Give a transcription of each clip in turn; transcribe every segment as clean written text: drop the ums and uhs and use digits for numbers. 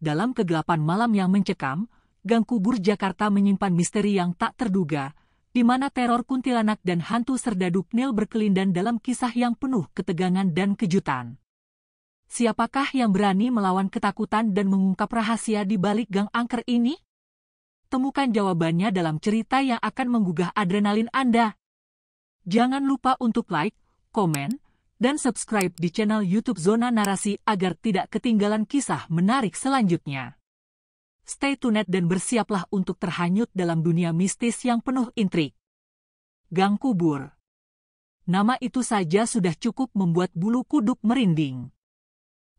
Dalam kegelapan malam yang mencekam, Gang Kubur Jakarta menyimpan misteri yang tak terduga, di mana teror kuntilanak dan hantu serdadu Nil berkelindan dalam kisah yang penuh ketegangan dan kejutan. Siapakah yang berani melawan ketakutan dan mengungkap rahasia di balik gang angker ini? Temukan jawabannya dalam cerita yang akan menggugah adrenalin Anda. Jangan lupa untuk like, komen, dan subscribe di channel YouTube Zona Narasi agar tidak ketinggalan kisah menarik selanjutnya. Stay tuned dan bersiaplah untuk terhanyut dalam dunia mistis yang penuh intrik. Gang Kubur. Nama itu saja sudah cukup membuat bulu kuduk merinding.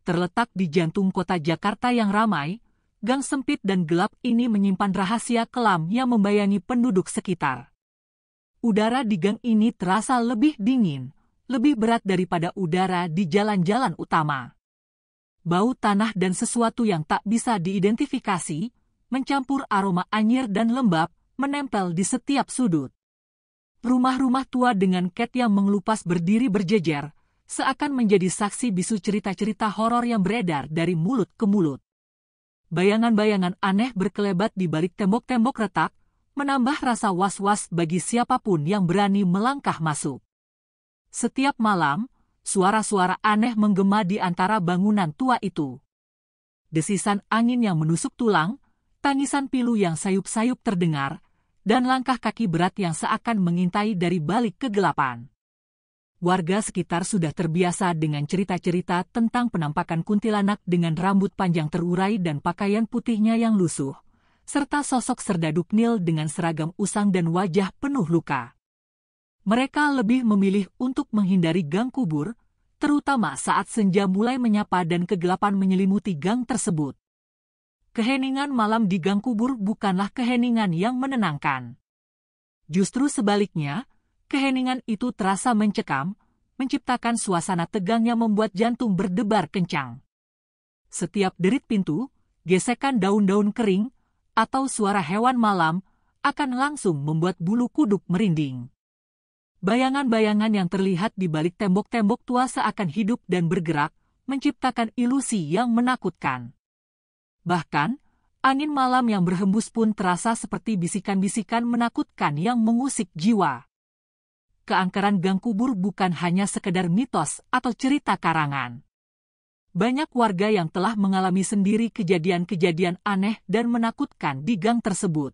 Terletak di jantung kota Jakarta yang ramai, gang sempit dan gelap ini menyimpan rahasia kelam yang membayangi penduduk sekitar. Udara di gang ini terasa lebih dingin, lebih berat daripada udara di jalan-jalan utama. Bau tanah dan sesuatu yang tak bisa diidentifikasi, mencampur aroma anyir dan lembab, menempel di setiap sudut. Rumah-rumah tua dengan cat yang mengelupas berdiri berjejer, seakan menjadi saksi bisu cerita-cerita horor yang beredar dari mulut ke mulut. Bayangan-bayangan aneh berkelebat di balik tembok-tembok retak, menambah rasa was-was bagi siapapun yang berani melangkah masuk. Setiap malam, suara-suara aneh menggema di antara bangunan tua itu. Desisan angin yang menusuk tulang, tangisan pilu yang sayup-sayup terdengar, dan langkah kaki berat yang seakan mengintai dari balik kegelapan. Warga sekitar sudah terbiasa dengan cerita-cerita tentang penampakan kuntilanak dengan rambut panjang terurai dan pakaian putihnya yang lusuh, serta sosok serdadu Nil dengan seragam usang dan wajah penuh luka. Mereka lebih memilih untuk menghindari gang kubur, terutama saat senja mulai menyapa dan kegelapan menyelimuti gang tersebut. Keheningan malam di gang kubur bukanlah keheningan yang menenangkan. Justru sebaliknya, keheningan itu terasa mencekam, menciptakan suasana tegang yang membuat jantung berdebar kencang. Setiap derit pintu, gesekan daun-daun kering, atau suara hewan malam akan langsung membuat bulu kuduk merinding. Bayangan-bayangan yang terlihat di balik tembok-tembok tua seakan hidup dan bergerak, menciptakan ilusi yang menakutkan. Bahkan, angin malam yang berhembus pun terasa seperti bisikan-bisikan menakutkan yang mengusik jiwa. Keangkeran gang kubur bukan hanya sekedar mitos atau cerita karangan. Banyak warga yang telah mengalami sendiri kejadian-kejadian aneh dan menakutkan di gang tersebut.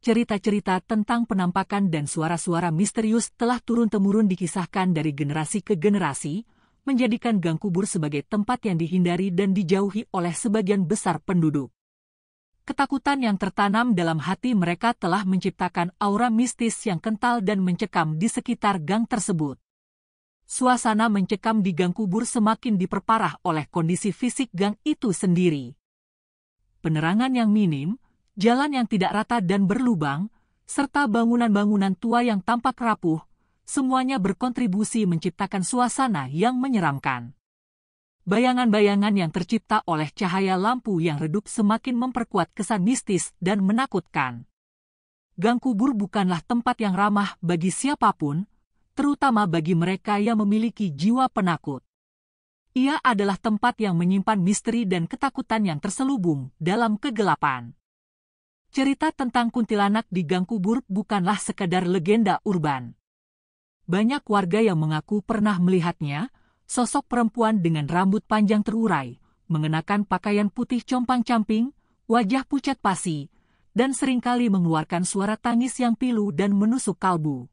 Cerita-cerita tentang penampakan dan suara-suara misterius telah turun-temurun dikisahkan dari generasi ke generasi, menjadikan gang kubur sebagai tempat yang dihindari dan dijauhi oleh sebagian besar penduduk. Ketakutan yang tertanam dalam hati mereka telah menciptakan aura mistis yang kental dan mencekam di sekitar gang tersebut. Suasana mencekam di gang kubur semakin diperparah oleh kondisi fisik gang itu sendiri. Penerangan yang minim, jalan yang tidak rata dan berlubang, serta bangunan-bangunan tua yang tampak rapuh, semuanya berkontribusi menciptakan suasana yang menyeramkan. Bayangan-bayangan yang tercipta oleh cahaya lampu yang redup semakin memperkuat kesan mistis dan menakutkan. Gang kubur bukanlah tempat yang ramah bagi siapapun, terutama bagi mereka yang memiliki jiwa penakut. Ia adalah tempat yang menyimpan misteri dan ketakutan yang terselubung dalam kegelapan. Cerita tentang kuntilanak di gang kubur bukanlah sekadar legenda urban. Banyak warga yang mengaku pernah melihatnya, sosok perempuan dengan rambut panjang terurai, mengenakan pakaian putih compang-camping, wajah pucat pasi, dan seringkali mengeluarkan suara tangis yang pilu dan menusuk kalbu.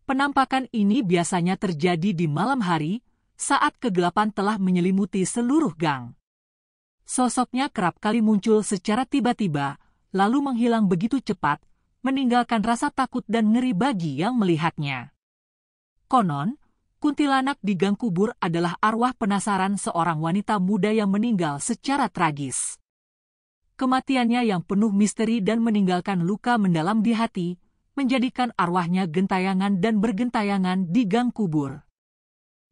Penampakan ini biasanya terjadi di malam hari, saat kegelapan telah menyelimuti seluruh gang. Sosoknya kerap kali muncul secara tiba-tiba, lalu menghilang begitu cepat, meninggalkan rasa takut dan ngeri bagi yang melihatnya. Konon, kuntilanak di gang kubur adalah arwah penasaran seorang wanita muda yang meninggal secara tragis. Kematiannya yang penuh misteri dan meninggalkan luka mendalam di hati, menjadikan arwahnya gentayangan dan bergentayangan di gang kubur.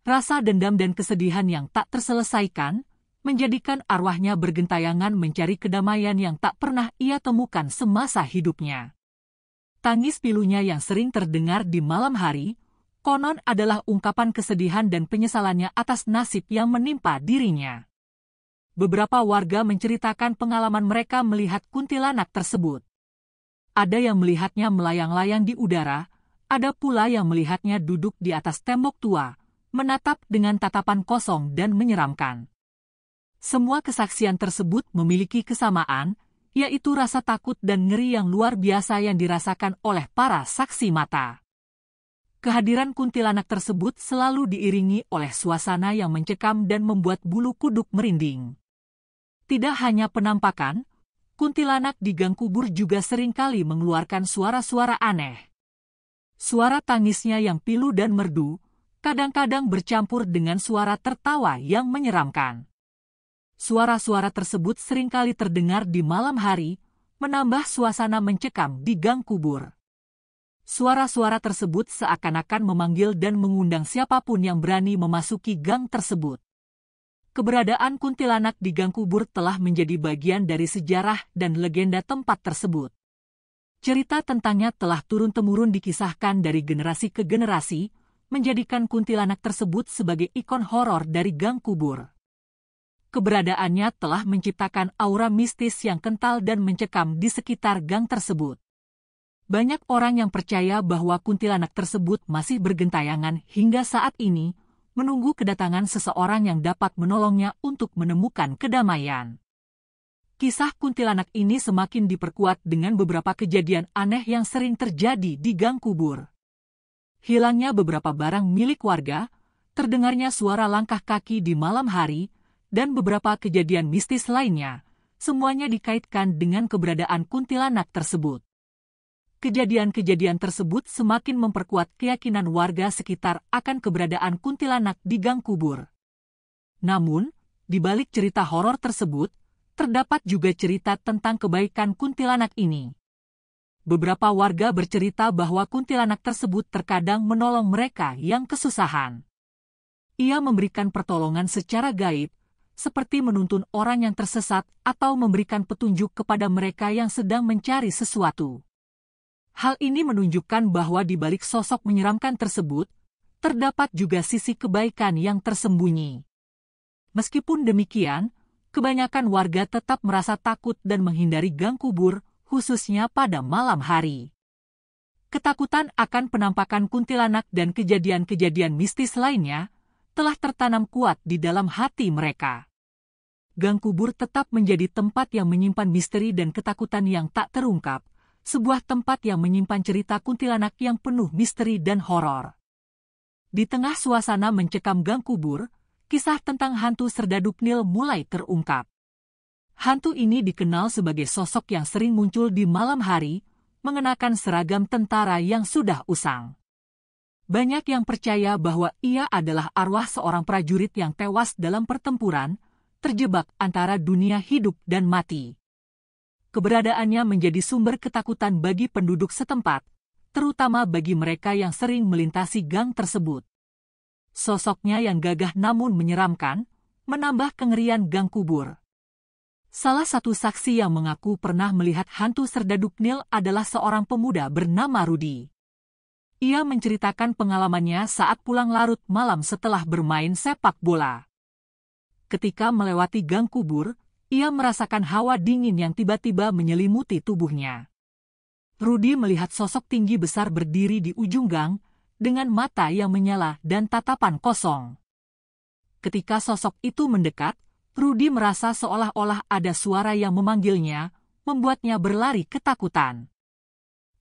Rasa dendam dan kesedihan yang tak terselesaikan, menjadikan arwahnya bergentayangan mencari kedamaian yang tak pernah ia temukan semasa hidupnya. Tangis pilunya yang sering terdengar di malam hari, konon adalah ungkapan kesedihan dan penyesalannya atas nasib yang menimpa dirinya. Beberapa warga menceritakan pengalaman mereka melihat kuntilanak tersebut. Ada yang melihatnya melayang-layang di udara, ada pula yang melihatnya duduk di atas tembok tua, menatap dengan tatapan kosong dan menyeramkan. Semua kesaksian tersebut memiliki kesamaan, yaitu rasa takut dan ngeri yang luar biasa yang dirasakan oleh para saksi mata. Kehadiran kuntilanak tersebut selalu diiringi oleh suasana yang mencekam dan membuat bulu kuduk merinding. Tidak hanya penampakan, kuntilanak di gang kubur juga seringkali mengeluarkan suara-suara aneh. Suara tangisnya yang pilu dan merdu, kadang-kadang bercampur dengan suara tertawa yang menyeramkan. Suara-suara tersebut seringkali terdengar di malam hari, menambah suasana mencekam di gang kubur. Suara-suara tersebut seakan-akan memanggil dan mengundang siapapun yang berani memasuki gang tersebut. Keberadaan kuntilanak di gang kubur telah menjadi bagian dari sejarah dan legenda tempat tersebut. Cerita tentangnya telah turun-temurun dikisahkan dari generasi ke generasi, menjadikan kuntilanak tersebut sebagai ikon horor dari gang kubur. Keberadaannya telah menciptakan aura mistis yang kental dan mencekam di sekitar gang tersebut. Banyak orang yang percaya bahwa kuntilanak tersebut masih bergentayangan hingga saat ini, menunggu kedatangan seseorang yang dapat menolongnya untuk menemukan kedamaian. Kisah kuntilanak ini semakin diperkuat dengan beberapa kejadian aneh yang sering terjadi di gang kubur. Hilangnya beberapa barang milik warga, terdengarnya suara langkah kaki di malam hari, dan beberapa kejadian mistis lainnya, semuanya dikaitkan dengan keberadaan kuntilanak tersebut. Kejadian-kejadian tersebut semakin memperkuat keyakinan warga sekitar akan keberadaan kuntilanak di gang kubur. Namun, di balik cerita horor tersebut, terdapat juga cerita tentang kebaikan kuntilanak ini. Beberapa warga bercerita bahwa kuntilanak tersebut terkadang menolong mereka yang kesusahan. Ia memberikan pertolongan secara gaib, seperti menuntun orang yang tersesat atau memberikan petunjuk kepada mereka yang sedang mencari sesuatu. Hal ini menunjukkan bahwa di balik sosok menyeramkan tersebut, terdapat juga sisi kebaikan yang tersembunyi. Meskipun demikian, kebanyakan warga tetap merasa takut dan menghindari gang kubur, khususnya pada malam hari. Ketakutan akan penampakan kuntilanak dan kejadian-kejadian mistis lainnya telah tertanam kuat di dalam hati mereka. Gang kubur tetap menjadi tempat yang menyimpan misteri dan ketakutan yang tak terungkap, sebuah tempat yang menyimpan cerita kuntilanak yang penuh misteri dan horor. Di tengah suasana mencekam gang kubur, kisah tentang hantu Serdadu Pnil mulai terungkap. Hantu ini dikenal sebagai sosok yang sering muncul di malam hari, mengenakan seragam tentara yang sudah usang. Banyak yang percaya bahwa ia adalah arwah seorang prajurit yang tewas dalam pertempuran, terjebak antara dunia hidup dan mati. Keberadaannya menjadi sumber ketakutan bagi penduduk setempat, terutama bagi mereka yang sering melintasi gang tersebut. Sosoknya yang gagah namun menyeramkan, menambah kengerian gang kubur. Salah satu saksi yang mengaku pernah melihat hantu Serdadu Pnil adalah seorang pemuda bernama Rudi. Ia menceritakan pengalamannya saat pulang larut malam setelah bermain sepak bola. Ketika melewati gang kubur, ia merasakan hawa dingin yang tiba-tiba menyelimuti tubuhnya. Rudi melihat sosok tinggi besar berdiri di ujung gang, dengan mata yang menyala dan tatapan kosong. Ketika sosok itu mendekat, Rudi merasa seolah-olah ada suara yang memanggilnya, membuatnya berlari ketakutan.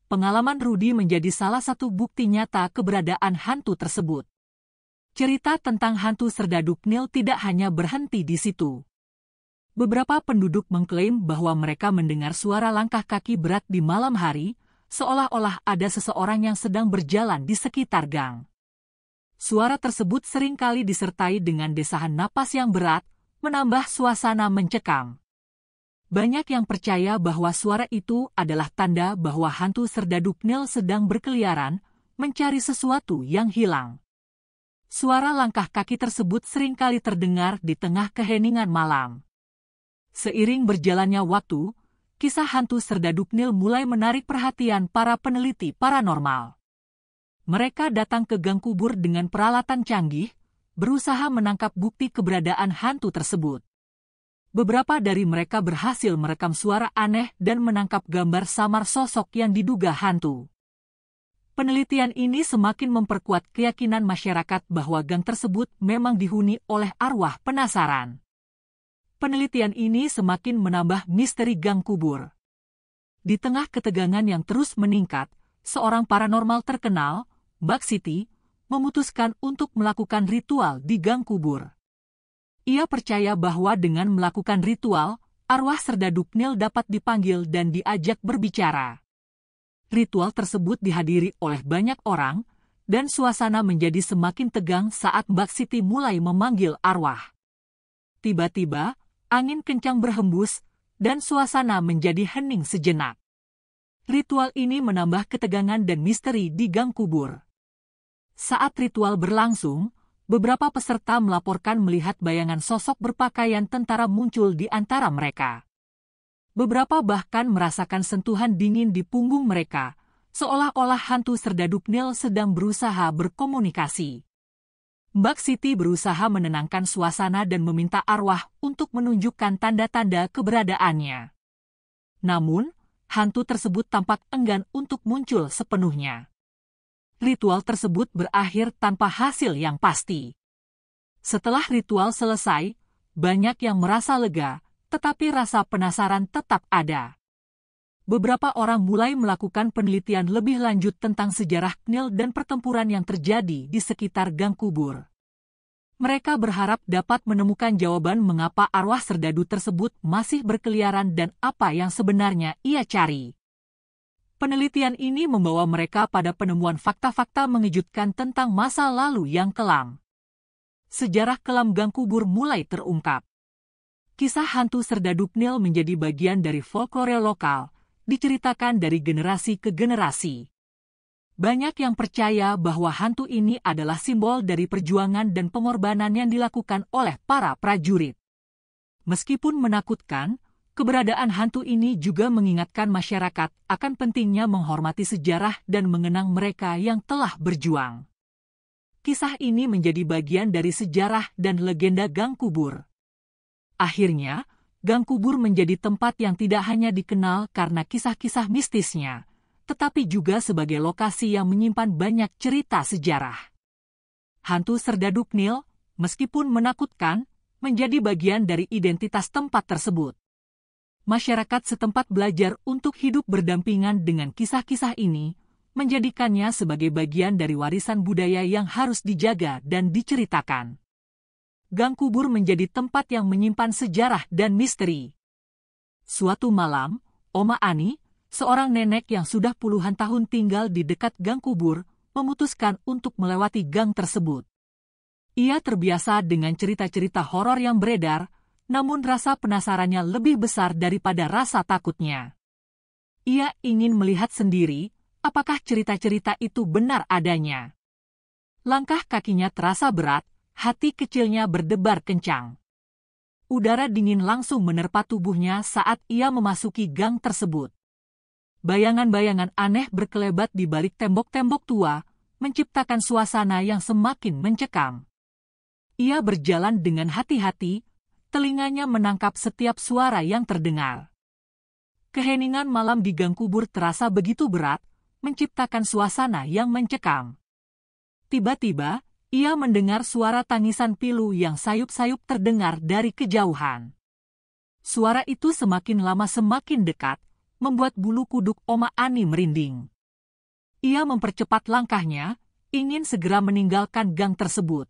Pengalaman Rudi menjadi salah satu bukti nyata keberadaan hantu tersebut. Cerita tentang hantu Serdadu Pnil tidak hanya berhenti di situ. Beberapa penduduk mengklaim bahwa mereka mendengar suara langkah kaki berat di malam hari, seolah-olah ada seseorang yang sedang berjalan di sekitar gang. Suara tersebut seringkali disertai dengan desahan napas yang berat, menambah suasana mencekam. Banyak yang percaya bahwa suara itu adalah tanda bahwa hantu Serdadu Pnil sedang berkeliaran, mencari sesuatu yang hilang. Suara langkah kaki tersebut seringkali terdengar di tengah keheningan malam. Seiring berjalannya waktu, kisah hantu Serdadu Pnil mulai menarik perhatian para peneliti paranormal. Mereka datang ke gang kubur dengan peralatan canggih, berusaha menangkap bukti keberadaan hantu tersebut. Beberapa dari mereka berhasil merekam suara aneh dan menangkap gambar samar sosok yang diduga hantu. Penelitian ini semakin memperkuat keyakinan masyarakat bahwa gang tersebut memang dihuni oleh arwah penasaran. Penelitian ini semakin menambah misteri gang kubur. Di tengah ketegangan yang terus meningkat, seorang paranormal terkenal, Mbak Siti, memutuskan untuk melakukan ritual di gang kubur. Ia percaya bahwa dengan melakukan ritual, arwah Serdadu Knil dapat dipanggil dan diajak berbicara. Ritual tersebut dihadiri oleh banyak orang, dan suasana menjadi semakin tegang saat Mbak Siti mulai memanggil arwah. Tiba-tiba, angin kencang berhembus, dan suasana menjadi hening sejenak. Ritual ini menambah ketegangan dan misteri di gang kubur. Saat ritual berlangsung, beberapa peserta melaporkan melihat bayangan sosok berpakaian tentara muncul di antara mereka. Beberapa bahkan merasakan sentuhan dingin di punggung mereka, seolah-olah hantu Serdadu Knil sedang berusaha berkomunikasi. Mbak Siti berusaha menenangkan suasana dan meminta arwah untuk menunjukkan tanda-tanda keberadaannya. Namun, hantu tersebut tampak enggan untuk muncul sepenuhnya. Ritual tersebut berakhir tanpa hasil yang pasti. Setelah ritual selesai, banyak yang merasa lega, tetapi rasa penasaran tetap ada. Beberapa orang mulai melakukan penelitian lebih lanjut tentang sejarah Knil dan pertempuran yang terjadi di sekitar gang kubur. Mereka berharap dapat menemukan jawaban mengapa arwah Serdadu tersebut masih berkeliaran dan apa yang sebenarnya ia cari. Penelitian ini membawa mereka pada penemuan fakta-fakta mengejutkan tentang masa lalu yang kelam. Sejarah kelam gang kubur mulai terungkap. Kisah hantu Serdadu Knil menjadi bagian dari folklore lokal, diceritakan dari generasi ke generasi. Banyak yang percaya bahwa hantu ini adalah simbol dari perjuangan dan pengorbanan yang dilakukan oleh para prajurit. Meskipun menakutkan, keberadaan hantu ini juga mengingatkan masyarakat akan pentingnya menghormati sejarah dan mengenang mereka yang telah berjuang. Kisah ini menjadi bagian dari sejarah dan legenda gang kubur. Akhirnya, gang kubur menjadi tempat yang tidak hanya dikenal karena kisah-kisah mistisnya, tetapi juga sebagai lokasi yang menyimpan banyak cerita sejarah. Hantu Serdadu Knil, meskipun menakutkan, menjadi bagian dari identitas tempat tersebut. Masyarakat setempat belajar untuk hidup berdampingan dengan kisah-kisah ini, menjadikannya sebagai bagian dari warisan budaya yang harus dijaga dan diceritakan. Gang kubur menjadi tempat yang menyimpan sejarah dan misteri. Suatu malam, Oma Ani, seorang nenek yang sudah puluhan tahun tinggal di dekat gang kubur, memutuskan untuk melewati gang tersebut. Ia terbiasa dengan cerita-cerita horor yang beredar, namun rasa penasarannya lebih besar daripada rasa takutnya. Ia ingin melihat sendiri, apakah cerita-cerita itu benar adanya. Langkah kakinya terasa berat, hati kecilnya berdebar kencang. Udara dingin langsung menerpa tubuhnya saat ia memasuki gang tersebut. Bayangan-bayangan aneh berkelebat di balik tembok-tembok tua, menciptakan suasana yang semakin mencekam. Ia berjalan dengan hati-hati, telinganya menangkap setiap suara yang terdengar. Keheningan malam di gang kubur terasa begitu berat, menciptakan suasana yang mencekam. Tiba-tiba, ia mendengar suara tangisan pilu yang sayup-sayup terdengar dari kejauhan. Suara itu semakin lama semakin dekat, membuat bulu kuduk Oma Ani merinding. Ia mempercepat langkahnya, ingin segera meninggalkan gang tersebut.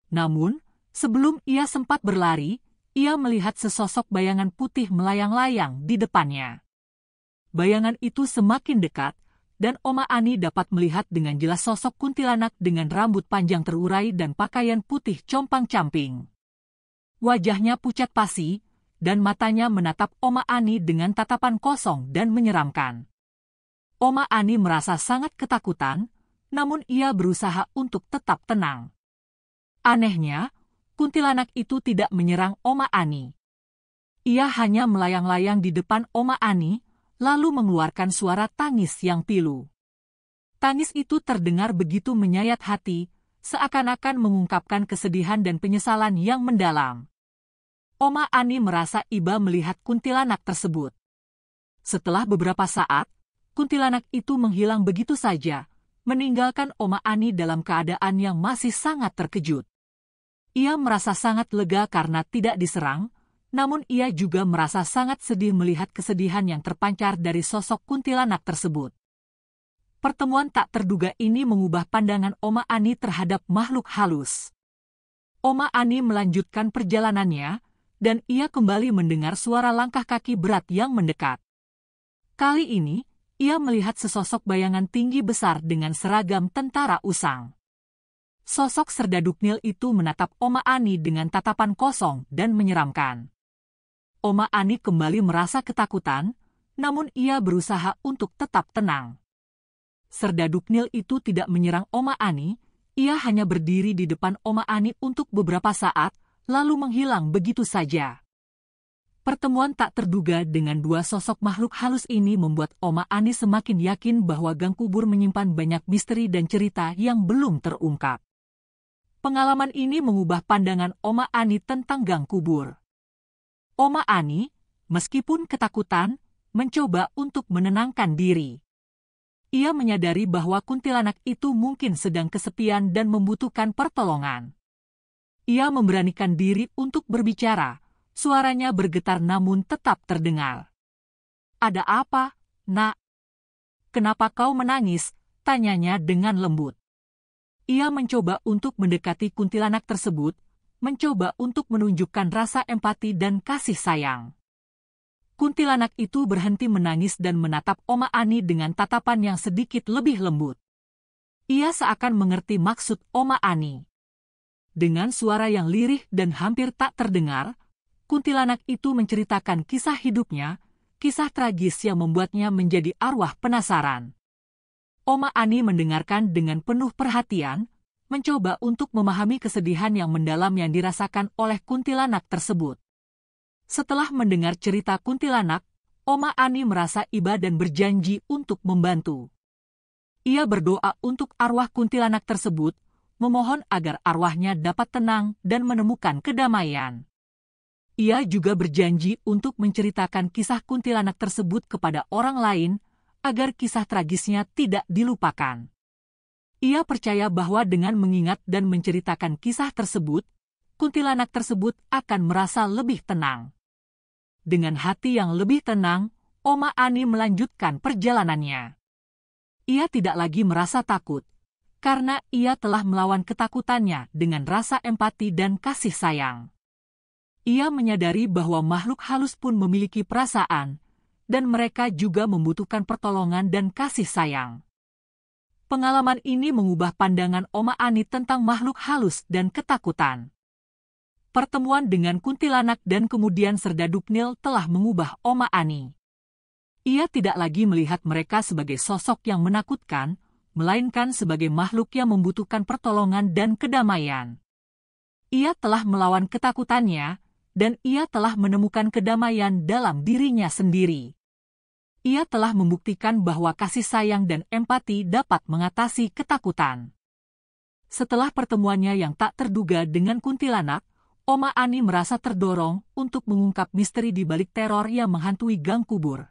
Namun, sebelum ia sempat berlari, ia melihat sesosok bayangan putih melayang-layang di depannya. Bayangan itu semakin dekat, dan Oma Ani dapat melihat dengan jelas sosok kuntilanak dengan rambut panjang terurai dan pakaian putih compang-camping. Wajahnya pucat pasi, dan matanya menatap Oma Ani dengan tatapan kosong dan menyeramkan. Oma Ani merasa sangat ketakutan, namun ia berusaha untuk tetap tenang. Anehnya, kuntilanak itu tidak menyerang Oma Ani. Ia hanya melayang-layang di depan Oma Ani, lalu mengeluarkan suara tangis yang pilu. Tangis itu terdengar begitu menyayat hati, seakan-akan mengungkapkan kesedihan dan penyesalan yang mendalam. Oma Ani merasa iba melihat kuntilanak tersebut. Setelah beberapa saat, kuntilanak itu menghilang begitu saja, meninggalkan Oma Ani dalam keadaan yang masih sangat terkejut. Ia merasa sangat lega karena tidak diserang, namun ia juga merasa sangat sedih melihat kesedihan yang terpancar dari sosok kuntilanak tersebut. Pertemuan tak terduga ini mengubah pandangan Oma Ani terhadap makhluk halus. Oma Ani melanjutkan perjalanannya, dan ia kembali mendengar suara langkah kaki berat yang mendekat. Kali ini, ia melihat sesosok bayangan tinggi besar dengan seragam tentara usang. Sosok Serdaduk Nil itu menatap Oma Ani dengan tatapan kosong dan menyeramkan. Oma Ani kembali merasa ketakutan, namun ia berusaha untuk tetap tenang. Serdaduk Nil itu tidak menyerang Oma Ani, ia hanya berdiri di depan Oma Ani untuk beberapa saat, lalu menghilang begitu saja. Pertemuan tak terduga dengan dua sosok makhluk halus ini membuat Oma Ani semakin yakin bahwa Gang Kubur menyimpan banyak misteri dan cerita yang belum terungkap. Pengalaman ini mengubah pandangan Oma Ani tentang Gang Kubur. Oma Ani, meskipun ketakutan, mencoba untuk menenangkan diri. Ia menyadari bahwa kuntilanak itu mungkin sedang kesepian dan membutuhkan pertolongan. Ia memberanikan diri untuk berbicara, suaranya bergetar namun tetap terdengar. "Ada apa, Nak? Kenapa kau menangis?" tanyanya dengan lembut. Ia mencoba untuk mendekati kuntilanak tersebut, mencoba untuk menunjukkan rasa empati dan kasih sayang. Kuntilanak itu berhenti menangis dan menatap Oma Ani dengan tatapan yang sedikit lebih lembut. Ia seakan mengerti maksud Oma Ani. Dengan suara yang lirih dan hampir tak terdengar, kuntilanak itu menceritakan kisah hidupnya, kisah tragis yang membuatnya menjadi arwah penasaran. Oma Ani mendengarkan dengan penuh perhatian, mencoba untuk memahami kesedihan yang mendalam yang dirasakan oleh kuntilanak tersebut. Setelah mendengar cerita kuntilanak, Oma Ani merasa iba dan berjanji untuk membantu. Ia berdoa untuk arwah kuntilanak tersebut, memohon agar arwahnya dapat tenang dan menemukan kedamaian. Ia juga berjanji untuk menceritakan kisah kuntilanak tersebut kepada orang lain, agar kisah tragisnya tidak dilupakan. Ia percaya bahwa dengan mengingat dan menceritakan kisah tersebut, kuntilanak tersebut akan merasa lebih tenang. Dengan hati yang lebih tenang, Oma Ani melanjutkan perjalanannya. Ia tidak lagi merasa takut, karena ia telah melawan ketakutannya dengan rasa empati dan kasih sayang. Ia menyadari bahwa makhluk halus pun memiliki perasaan, dan mereka juga membutuhkan pertolongan dan kasih sayang. Pengalaman ini mengubah pandangan Oma Ani tentang makhluk halus dan ketakutan. Pertemuan dengan kuntilanak dan kemudian Serdaduk Nil telah mengubah Oma Ani. Ia tidak lagi melihat mereka sebagai sosok yang menakutkan, melainkan sebagai makhluk yang membutuhkan pertolongan dan kedamaian. Ia telah melawan ketakutannya, dan ia telah menemukan kedamaian dalam dirinya sendiri. Ia telah membuktikan bahwa kasih sayang dan empati dapat mengatasi ketakutan. Setelah pertemuannya yang tak terduga dengan kuntilanak, Oma Ani merasa terdorong untuk mengungkap misteri di balik teror yang menghantui Gang Kubur.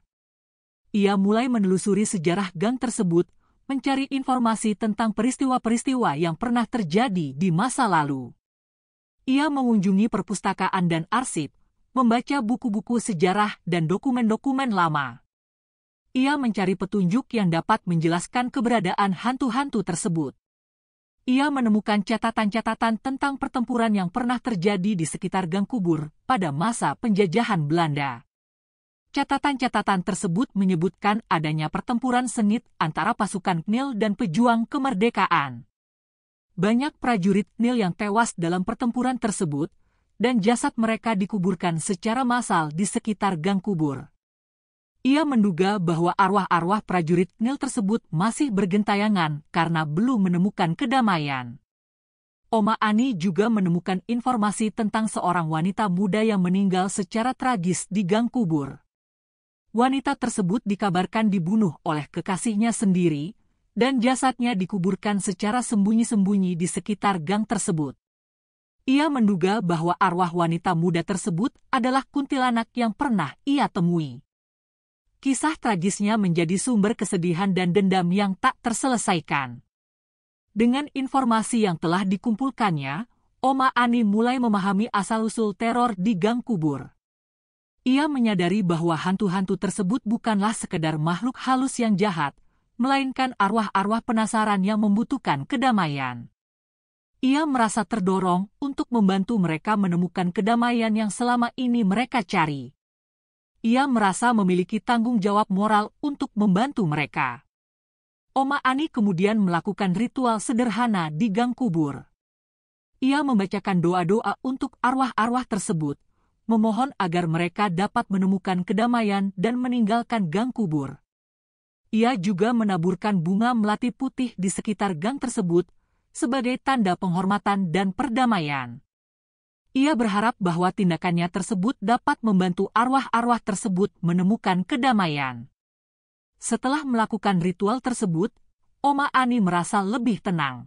Ia mulai menelusuri sejarah gang tersebut, mencari informasi tentang peristiwa-peristiwa yang pernah terjadi di masa lalu. Ia mengunjungi perpustakaan dan arsip, membaca buku-buku sejarah dan dokumen-dokumen lama. Ia mencari petunjuk yang dapat menjelaskan keberadaan hantu-hantu tersebut. Ia menemukan catatan-catatan tentang pertempuran yang pernah terjadi di sekitar Gang Kubur pada masa penjajahan Belanda. Catatan-catatan tersebut menyebutkan adanya pertempuran sengit antara pasukan Nil dan pejuang kemerdekaan. Banyak prajurit Nil yang tewas dalam pertempuran tersebut, dan jasad mereka dikuburkan secara massal di sekitar Gang Kubur. Ia menduga bahwa arwah-arwah prajurit Nil tersebut masih bergentayangan karena belum menemukan kedamaian. Oma Ani juga menemukan informasi tentang seorang wanita muda yang meninggal secara tragis di Gang Kubur. Wanita tersebut dikabarkan dibunuh oleh kekasihnya sendiri, dan jasadnya dikuburkan secara sembunyi-sembunyi di sekitar gang tersebut. Ia menduga bahwa arwah wanita muda tersebut adalah kuntilanak yang pernah ia temui. Kisah tragisnya menjadi sumber kesedihan dan dendam yang tak terselesaikan. Dengan informasi yang telah dikumpulkannya, Oma Ani mulai memahami asal-usul teror di gang kubur. Ia menyadari bahwa hantu-hantu tersebut bukanlah sekedar makhluk halus yang jahat, melainkan arwah-arwah penasaran yang membutuhkan kedamaian. Ia merasa terdorong untuk membantu mereka menemukan kedamaian yang selama ini mereka cari. Ia merasa memiliki tanggung jawab moral untuk membantu mereka. Oma Ani kemudian melakukan ritual sederhana di gang kubur. Ia membacakan doa-doa untuk arwah-arwah tersebut, memohon agar mereka dapat menemukan kedamaian dan meninggalkan gang kubur. Ia juga menaburkan bunga melati putih di sekitar gang tersebut sebagai tanda penghormatan dan perdamaian. Ia berharap bahwa tindakannya tersebut dapat membantu arwah-arwah tersebut menemukan kedamaian. Setelah melakukan ritual tersebut, Oma Ani merasa lebih tenang.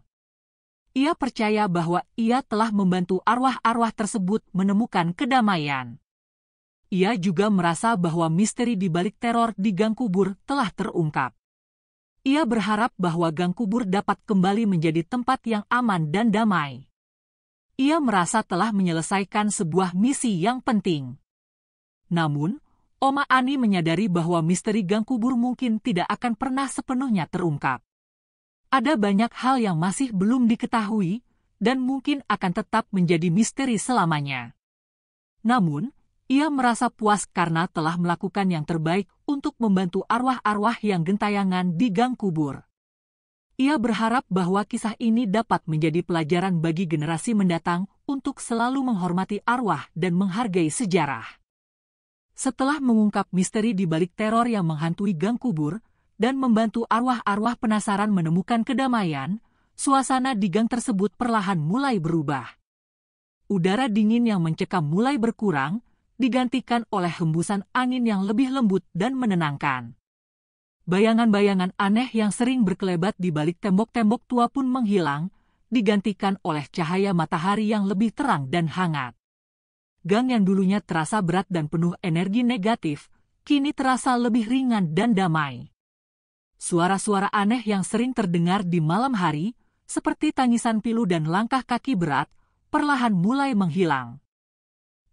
Ia percaya bahwa ia telah membantu arwah-arwah tersebut menemukan kedamaian. Ia juga merasa bahwa misteri di balik teror di gang kubur telah terungkap. Ia berharap bahwa gang kubur dapat kembali menjadi tempat yang aman dan damai. Ia merasa telah menyelesaikan sebuah misi yang penting. Namun, Oma Ani menyadari bahwa misteri gang kubur mungkin tidak akan pernah sepenuhnya terungkap. Ada banyak hal yang masih belum diketahui dan mungkin akan tetap menjadi misteri selamanya. Namun, ia merasa puas karena telah melakukan yang terbaik untuk membantu arwah-arwah yang gentayangan di gang kubur. Ia berharap bahwa kisah ini dapat menjadi pelajaran bagi generasi mendatang untuk selalu menghormati arwah dan menghargai sejarah. Setelah mengungkap misteri di balik teror yang menghantui gang kubur dan membantu arwah-arwah penasaran menemukan kedamaian, suasana di gang tersebut perlahan mulai berubah. Udara dingin yang mencekam mulai berkurang, digantikan oleh hembusan angin yang lebih lembut dan menenangkan. Bayangan-bayangan aneh yang sering berkelebat di balik tembok-tembok tua pun menghilang, digantikan oleh cahaya matahari yang lebih terang dan hangat. Gang yang dulunya terasa berat dan penuh energi negatif, kini terasa lebih ringan dan damai. Suara-suara aneh yang sering terdengar di malam hari, seperti tangisan pilu dan langkah kaki berat, perlahan mulai menghilang.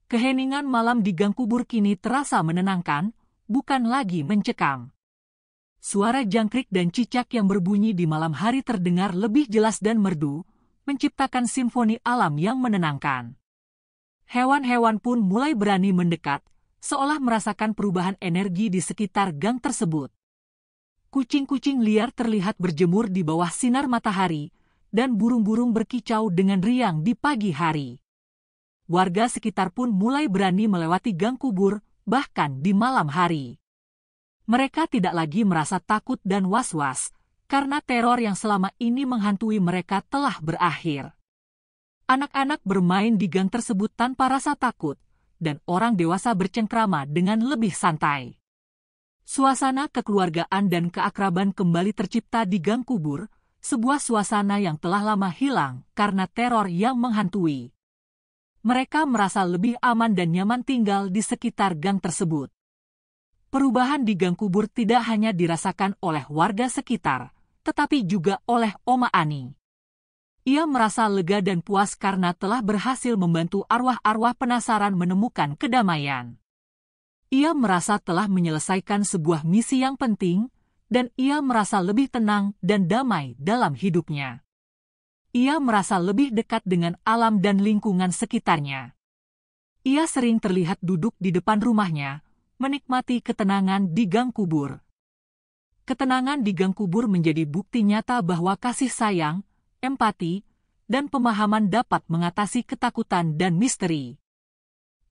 Keheningan malam di gang kubur kini terasa menenangkan, bukan lagi mencekam. Suara jangkrik dan cicak yang berbunyi di malam hari terdengar lebih jelas dan merdu, menciptakan simfoni alam yang menenangkan. Hewan-hewan pun mulai berani mendekat, seolah merasakan perubahan energi di sekitar gang tersebut. Kucing-kucing liar terlihat berjemur di bawah sinar matahari, dan burung-burung berkicau dengan riang di pagi hari. Warga sekitar pun mulai berani melewati gang kubur, bahkan di malam hari. Mereka tidak lagi merasa takut dan was-was, karena teror yang selama ini menghantui mereka telah berakhir. Anak-anak bermain di gang tersebut tanpa rasa takut, dan orang dewasa bercengkrama dengan lebih santai. Suasana kekeluargaan dan keakraban kembali tercipta di gang kubur, sebuah suasana yang telah lama hilang karena teror yang menghantui. Mereka merasa lebih aman dan nyaman tinggal di sekitar gang tersebut. Perubahan di gang kubur tidak hanya dirasakan oleh warga sekitar, tetapi juga oleh Oma Ani. Ia merasa lega dan puas karena telah berhasil membantu arwah-arwah penasaran menemukan kedamaian. Ia merasa telah menyelesaikan sebuah misi yang penting, dan ia merasa lebih tenang dan damai dalam hidupnya. Ia merasa lebih dekat dengan alam dan lingkungan sekitarnya. Ia sering terlihat duduk di depan rumahnya, menikmati ketenangan di gang kubur. Ketenangan di gang kubur menjadi bukti nyata bahwa kasih sayang, empati, dan pemahaman dapat mengatasi ketakutan dan misteri.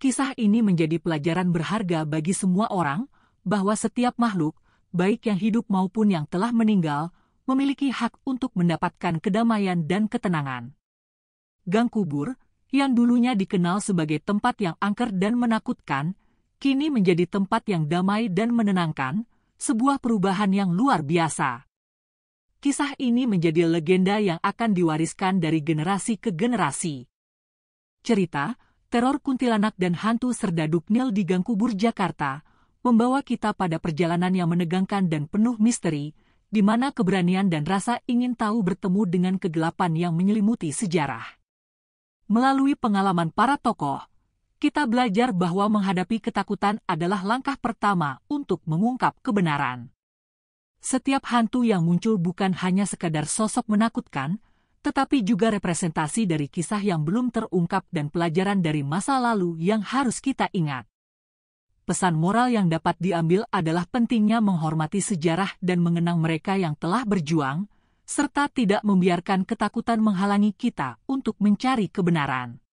Kisah ini menjadi pelajaran berharga bagi semua orang, bahwa setiap makhluk, baik yang hidup maupun yang telah meninggal, memiliki hak untuk mendapatkan kedamaian dan ketenangan. Gang kubur, yang dulunya dikenal sebagai tempat yang angker dan menakutkan, kini menjadi tempat yang damai dan menenangkan, sebuah perubahan yang luar biasa. Kisah ini menjadi legenda yang akan diwariskan dari generasi ke generasi. Cerita, teror kuntilanak dan hantu serdaduk Nil di Gang Kubur Jakarta, membawa kita pada perjalanan yang menegangkan dan penuh misteri, di mana keberanian dan rasa ingin tahu bertemu dengan kegelapan yang menyelimuti sejarah. Melalui pengalaman para tokoh, kita belajar bahwa menghadapi ketakutan adalah langkah pertama untuk mengungkap kebenaran. Setiap hantu yang muncul bukan hanya sekadar sosok menakutkan, tetapi juga representasi dari kisah yang belum terungkap dan pelajaran dari masa lalu yang harus kita ingat. Pesan moral yang dapat diambil adalah pentingnya menghormati sejarah dan mengenang mereka yang telah berjuang, serta tidak membiarkan ketakutan menghalangi kita untuk mencari kebenaran.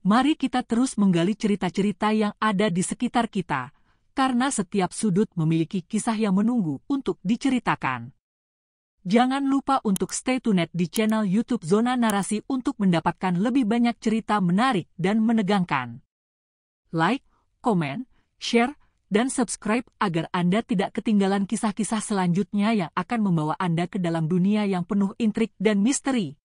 Mari kita terus menggali cerita-cerita yang ada di sekitar kita, karena setiap sudut memiliki kisah yang menunggu untuk diceritakan. Jangan lupa untuk stay tuned di channel YouTube Zona Narasi untuk mendapatkan lebih banyak cerita menarik dan menegangkan. Like, komen, share, dan subscribe agar Anda tidak ketinggalan kisah-kisah selanjutnya yang akan membawa Anda ke dalam dunia yang penuh intrik dan misteri.